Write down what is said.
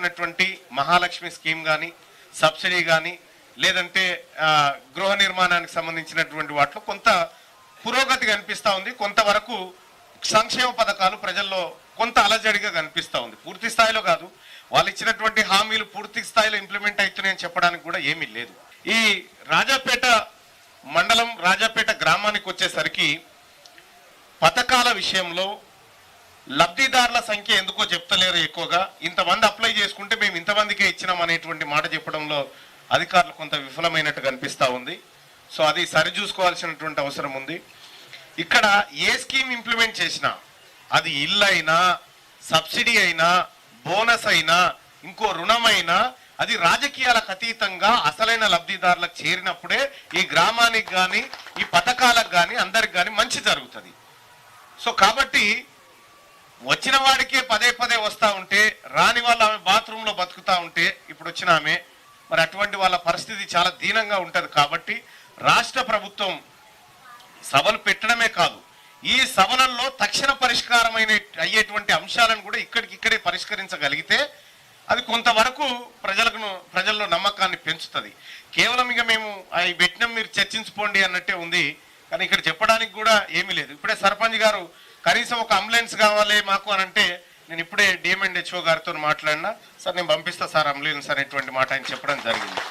సంబంధించినటువంటి మహాలక్ష్మి స్కీమ్ కానీ సబ్సిడీ కానీ లేదంటే గృహ నిర్మాణానికి సంబంధించినటువంటి వాటిలో కొంత పురోగతి కనిపిస్తూ ఉంది. కొంతవరకు సంక్షేమ పథకాలు ప్రజల్లో కొంత అలజడిగా కనిపిస్తూ ఉంది. పూర్తి స్థాయిలో కాదు, వాళ్ళు ఇచ్చినటువంటి హామీలు పూర్తి స్థాయిలో ఇంప్లిమెంట్ అవుతున్నాయని చెప్పడానికి కూడా ఏమీ లేదు. ఈ రాజాపేట మండలం రాజాపేట గ్రామానికి వచ్చేసరికి పథకాల విషయంలో లబ్ధిదారుల సంఖ్య ఎందుకో చెప్తలేరు. ఎక్కువగా ఇంతమంది అప్లై చేసుకుంటే మేము ఇంతమందికే ఇచ్చినాం అనేటువంటి మాట చెప్పడంలో అధికారులు కొంత విఫలమైనట్టు కనిపిస్తూ ఉంది. సో అది సరిచూసుకోవాల్సినటువంటి అవసరం ఉంది. ఇక్కడ ఏ స్కీమ్ ఇంప్లిమెంట్ చేసినా అది ఇల్లు అయినా సబ్సిడీ అయినా బోనస్ అయినా ఇంకో రుణమైనా అది రాజకీయాలకు అతీతంగా అసలైన లబ్ధిదారులకు చేరినప్పుడే ఈ గ్రామానికి కానీ ఈ పథకాలకు కానీ అందరికి కానీ మంచి జరుగుతుంది. సో కాబట్టి వచ్చిన వాడికే పదే పదే వస్తూ ఉంటే రాని వాళ్ళు ఆమె బాత్రూంలో బతుకుతూ ఉంటే ఇప్పుడు వచ్చిన ఆమె మరి అటువంటి వాళ్ళ పరిస్థితి చాలా దీనంగా ఉంటుంది. కాబట్టి రాష్ట్ర ప్రభుత్వం సభలు పెట్టడమే కాదు, ఈ సభలలో తక్షణ పరిష్కారమైన అయ్యేటువంటి అంశాలను కూడా ఇక్కడికిక్కడే పరిష్కరించగలిగితే అది కొంతవరకు ప్రజల్లో నమ్మకాన్ని పెంచుతుంది. కేవలం ఇక మేము అవి పెట్టినాం మీరు చర్చించుకోండి అన్నట్టే ఉంది, కానీ ఇక్కడ చెప్పడానికి కూడా ఏమీ లేదు. ఇప్పుడే సర్పంచ్ గారు కనీసం ఒక అంబులెన్స్ కావాలి మాకు అని అంటే నేను ఇప్పుడే డిఎంఎండ్ హెచ్ఓ గారితో మాట్లాడినా, సార్ నేను పంపిస్తా సార్ అంబులెన్స్ అనేటువంటి మాట ఆయన చెప్పడం జరిగింది.